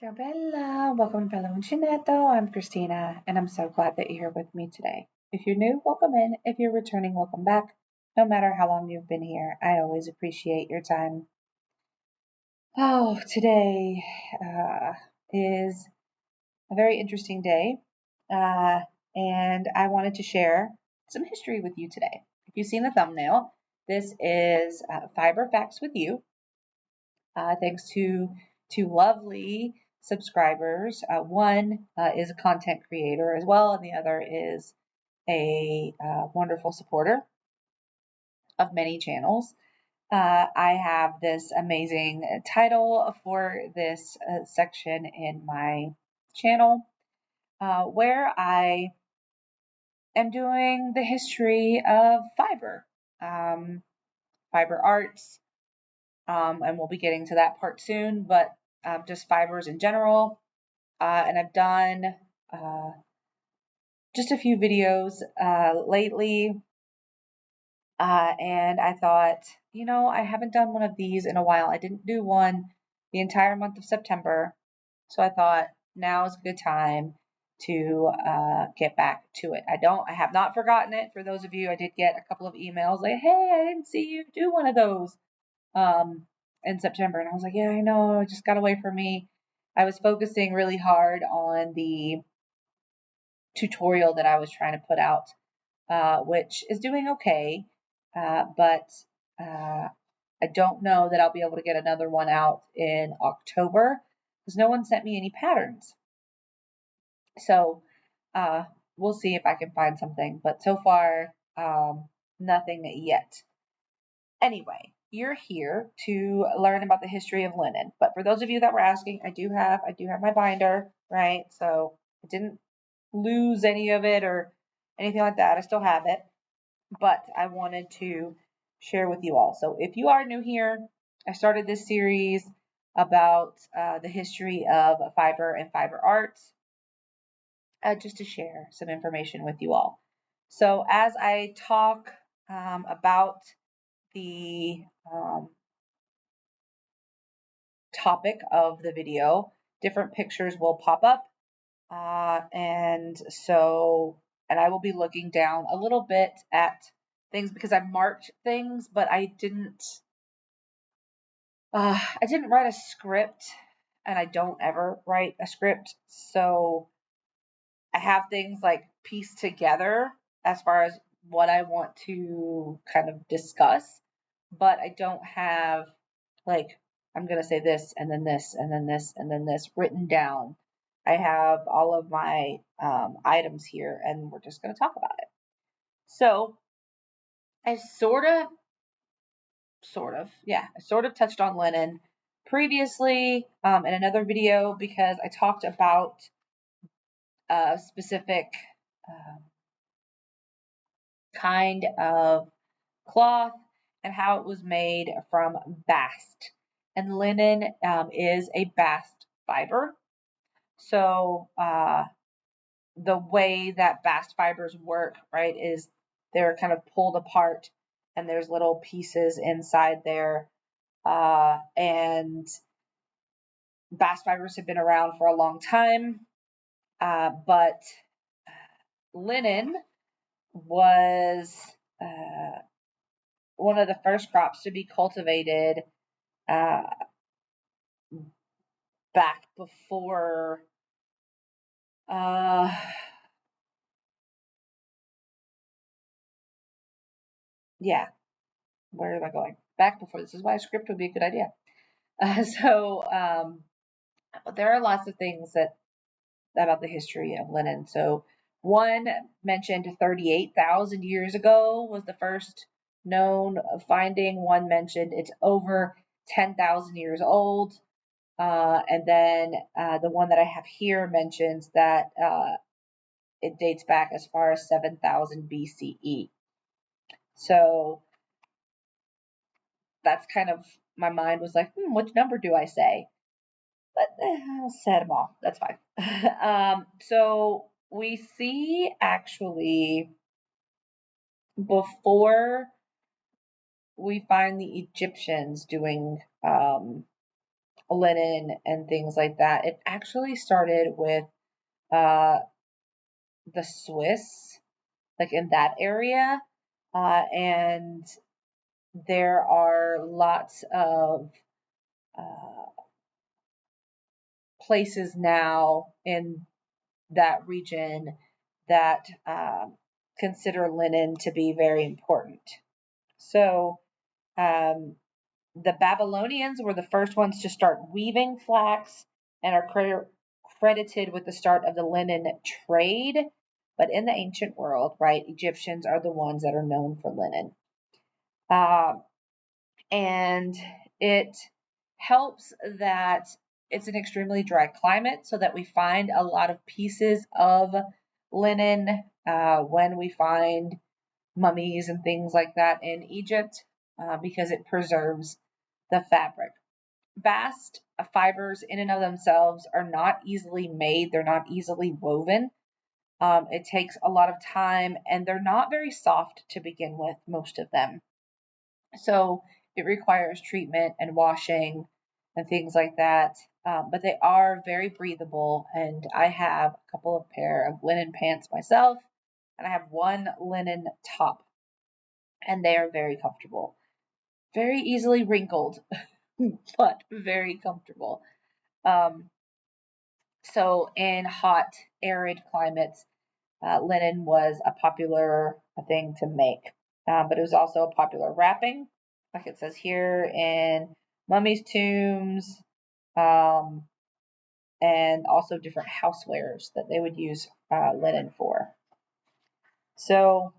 Ciao Bella, welcome to Bella Uncinetto. I'm Christina, and I'm so glad that you're here with me today. If you're new, welcome in. If you're returning, welcome back. No matter how long you've been here, I always appreciate your time. Oh, today is a very interesting day, uh, and I wanted to share some history with you today. If you've seen the thumbnail, this is Fiber Facts with You. Thanks to two lovely subscribers. One is a content creator as well, and the other is a wonderful supporter of many channels. I have this amazing title for this section in my channel where I am doing the history of fiber, fiber arts, and we'll be getting to that part soon, but just fibers in general. And I've done just a few videos lately, and I thought, I haven't done one of these in a while. I didn't do one the entire month of September, so I thought now is a good time to get back to it. I have not forgotten it. For those of you, I did get a couple of emails like, "Hey, I didn't see you do one of those." In September. And I was like, yeah, I know, it just got away from me. I was focusing really hard on the tutorial that I was trying to put out, which is doing okay. But I don't know that I'll be able to get another one out in October because no one sent me any patterns. So we'll see if I can find something. But so far, nothing yet. Anyway, you're here to learn about the history of linen. But for those of you that were asking, I do have my binder, right? So I didn't lose any of it or anything like that. I still have it, but I wanted to share with you all. So if you are new here, I started this series about the history of fiber and fiber arts, just to share some information with you all. So as I talk about the topic of the video, different pictures will pop up. And I will be looking down a little bit at things because I marked things, but I didn't write a script, and I don't ever write a script. So I have things like pieced together as far as what I want to kind of discuss, but I don't have like, I'm going to say this and then this and then this and then this written down. I have all of my items here, and we're just going to talk about it. So I sort of touched on linen previously in another video because I talked about a specific kind of cloth and how it was made from bast. And linen is a bast fiber. So the way that bast fibers work, right, is they're kind of pulled apart and there's little pieces inside there. And bast fibers have been around for a long time, but linen was one of the first crops to be cultivated uh, back before yeah, where am I going? Back before. This is why a script would be a good idea. There are lots of things about the history of linen. So one mentioned 38,000 years ago was the first known finding. One mentioned it's over 10,000 years old. And then the one that I have here mentions that it dates back as far as 7,000 BCE. So that's kind of, my mind was like, which number do I say? But I'll set them all. That's fine. So we see actually before we find the Egyptians doing linen and things like that. It actually started with uh, the Swiss, like in that area, and there are lots of uh, places now in that region that consider linen to be very important. So um, the Babylonians were the first ones to start weaving flax and are credited with the start of the linen trade. But in the ancient world, right, Egyptians are the ones that are known for linen. And it helps that it's an extremely dry climate so that we find a lot of pieces of linen when we find mummies and things like that in Egypt because it preserves the fabric. Bast fibers in and of themselves are not easily made, they're not easily woven. It takes a lot of time and they're not very soft to begin with, most of them. So it requires treatment and washing and things like that. But they are very breathable. And I have a couple of pair of linen pants myself, and I have one linen top, and they are very comfortable. Very easily wrinkled, but very comfortable. Um, so in hot, arid climates, linen was a popular thing to make, but it was also a popular wrapping, like it says here in mummies' tombs, um, and also different housewares that they would use linen for. So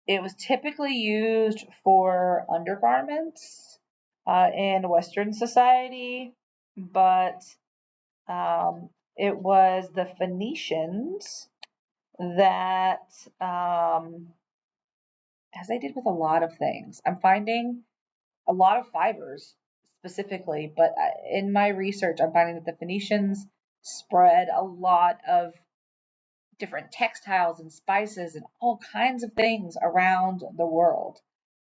it was typically used for undergarments in Western society, but it was the Phoenicians that, as I did with a lot of things, I'm finding a lot of fibers specifically, but in my research, I'm finding that the Phoenicians spread a lot of different textiles and spices and all kinds of things around the world,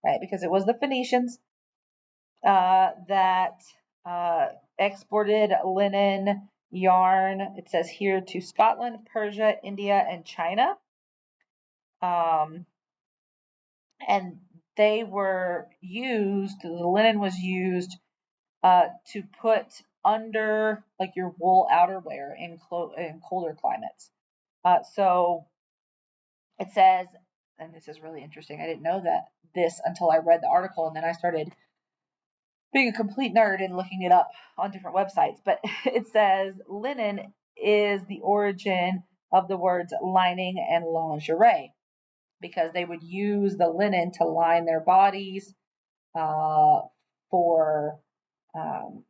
right? Because it was the Phoenicians that exported linen, yarn, it says here, to Scotland, Persia, India, and China. Um, and they were used, the linen was used to put under like your wool outerwear in colder climates. So it says, and this is really interesting, I didn't know that this until I read the article, and then I started being a complete nerd and looking it up on different websites. But it says linen is the origin of the words lining and lingerie because they would use the linen to line their bodies for, um,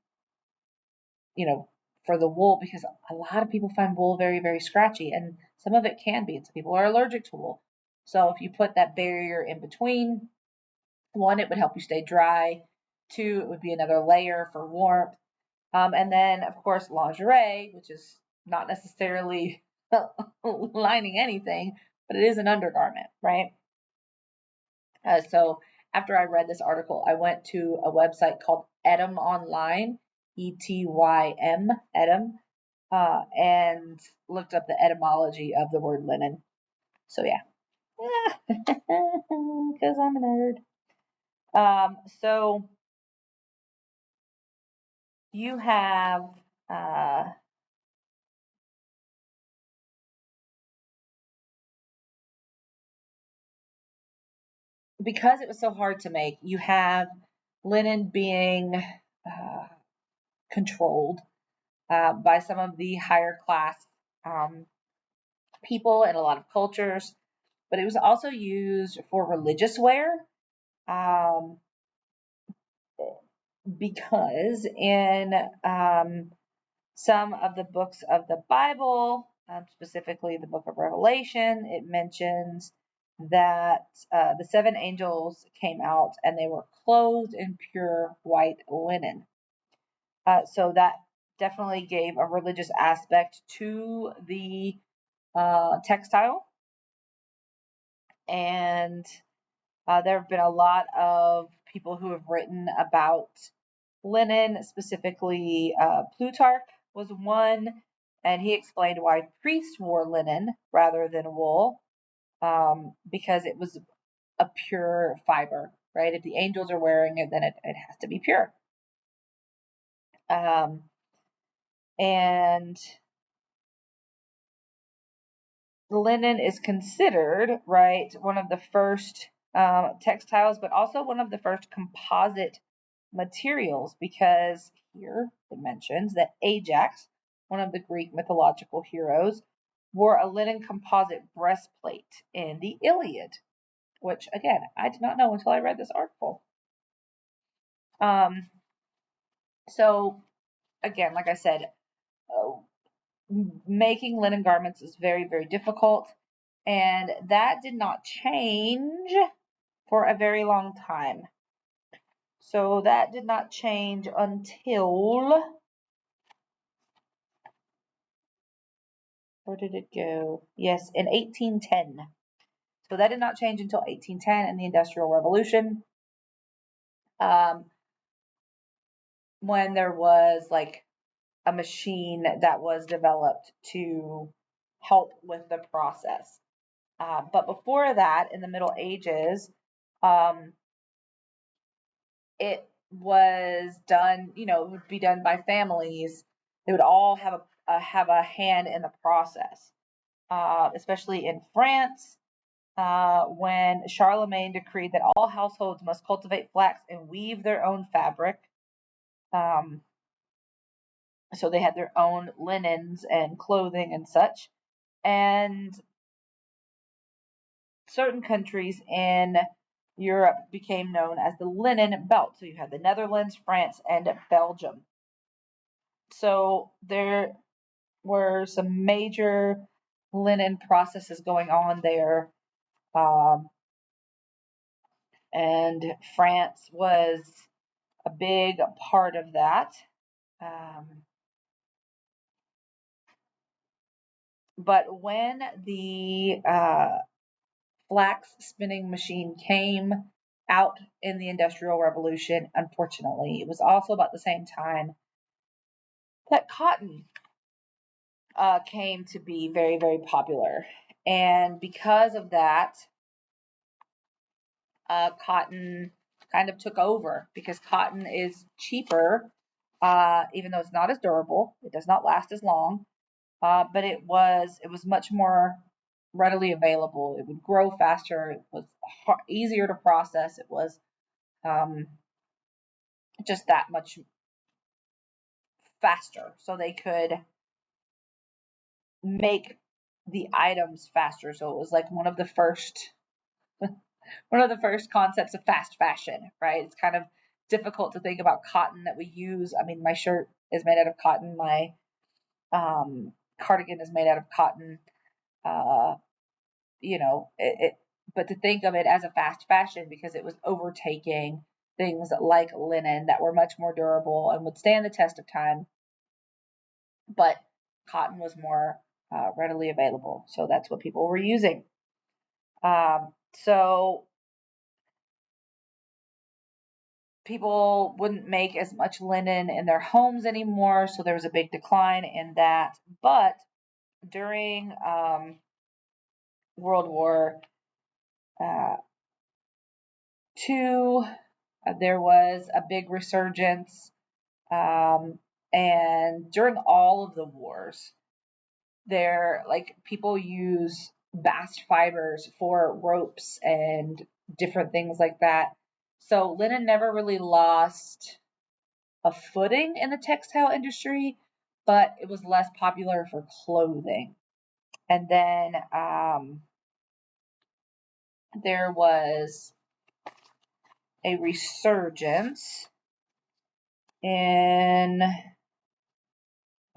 for the wool, because a lot of people find wool very, very scratchy, and some of it can be, and some people are allergic to wool. So if you put that barrier in between, one, it would help you stay dry. Two, it would be another layer for warmth. And then, of course, lingerie, which is not necessarily lining anything, but it is an undergarment, right? So after I read this article, I went to a website called Etym Online, Etym, Etym, and looked up the etymology of the word linen. So yeah, because I'm a nerd. So you have because it was so hard to make, you have linen being controlled by some of the higher class um, people in a lot of cultures, but it was also used for religious wear um, because in some of the books of the Bible, specifically the book of Revelation, it mentions that the seven angels came out and they were clothed in pure white linen. So that definitely gave a religious aspect to the textile. And There have been a lot of people who have written about linen, specifically Plutarch was one, and he explained why priests wore linen rather than wool, because it was a pure fiber, right? If the angels are wearing it, then it has to be pure. And linen is considered, right, one of the first textiles, but also one of the first composite materials, because here it mentions that Ajax, one of the Greek mythological heroes, wore a linen composite breastplate in the Iliad, which again, I did not know until I read this article. So again, like I said, making linen garments is very, very difficult, and that did not change for a very long time. So that did not change until, where did it go? Yes, in 1810. So that did not change until 1810 in the Industrial Revolution, when there was like a machine that was developed to help with the process. But before that, in the Middle Ages, it was done, it would be done by families. They would all have a hand in the process, especially in France, when Charlemagne decreed that all households must cultivate flax and weave their own fabric. So they had their own linens and clothing and such. And certain countries in Europe became known as the linen belt. So you had the Netherlands, France, and Belgium. So there were some major linen processes going on there. And France was a big part of that. But when the flax spinning machine came out in the Industrial Revolution, unfortunately, it was also about the same time that cotton came to be very, very popular. And because of that, cotton kind of took over, because cotton is cheaper, even though it's not as durable. It does not last as long, but it was much more readily available. It would grow faster. It was easier to process. It was just that much faster, so they could make the items faster. So it was like one of the first concepts of fast fashion, right? It's kind of difficult to think about cotton that we use. I mean, my shirt is made out of cotton. My cardigan is made out of cotton. But to think of it as a fast fashion, because it was overtaking things like linen that were much more durable and would stand the test of time. But cotton was more readily available, so that's what people were using. So people wouldn't make as much linen in their homes anymore, so there was a big decline in that. But during World War II, there was a big resurgence, and during all of the wars, people use bast fibers for ropes and different things like that. So linen never really lost a footing in the textile industry, but it was less popular for clothing. And then there was a resurgence in,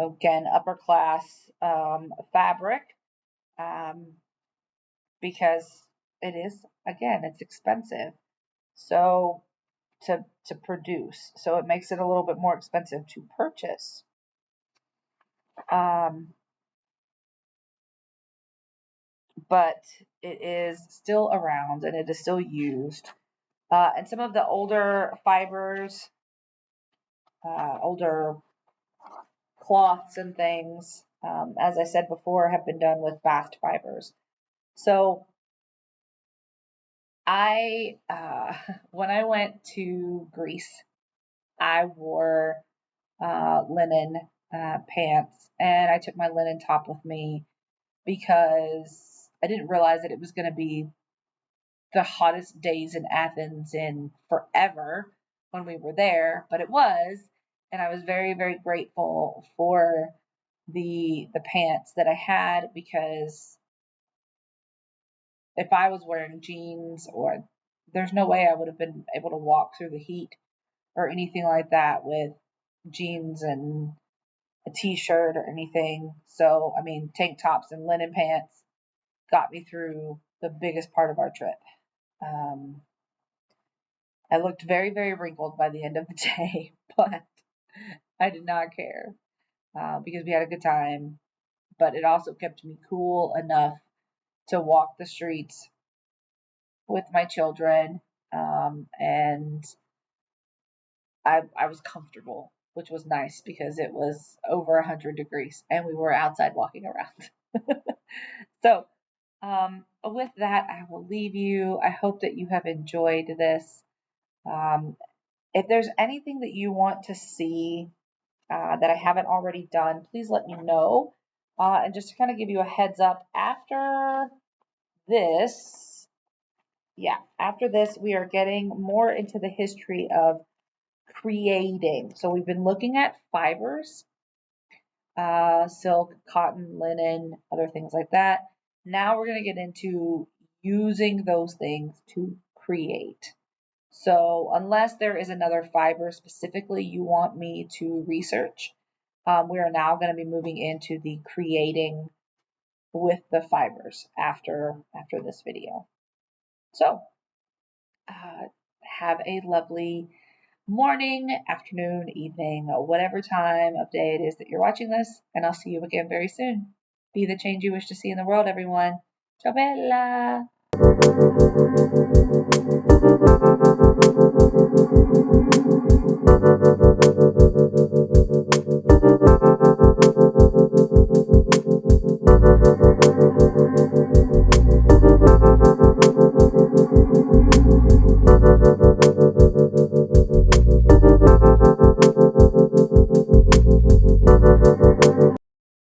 again, upper class fabric, because it's expensive. So to produce, so it makes it a little bit more expensive to purchase. but it is still around and it is still used. And some of the older fibers, older cloths and things, as I said before, have been done with bast fibers. So when I went to Greece, I wore linen pants and I took my linen top with me because I didn't realize that it was going to be the hottest days in Athens in forever when we were there, but it was, and I was very, very grateful for the pants that I had because if I was wearing jeans or there's no way I would have been able to walk through the heat or anything like that with jeans and a t-shirt or anything. So, I mean, tank tops and linen pants got me through the biggest part of our trip. Um, I looked very, very wrinkled by the end of the day, but I did not care because we had a good time. But it also kept me cool enough to walk the streets with my children, and I was comfortable, which was nice because it was over 100 degrees and we were outside walking around. So, with that, I will leave you. I hope that you have enjoyed this. Um, if there's anything that you want to see that I haven't already done, please let me know. And just to kind of give you a heads up, this, after this, we are getting more into the history of creating. So we've been looking at fibers, silk, cotton, linen, other things like that. Now we're going to get into using those things to create. So unless there is another fiber specifically you want me to research, we are now going to be moving into the creating with the fibers after this video. So have a lovely morning, afternoon, evening, whatever time of day it is that you're watching this, and I'll see you again very soon. Be the change you wish to see in the world, everyone. Ciao bella!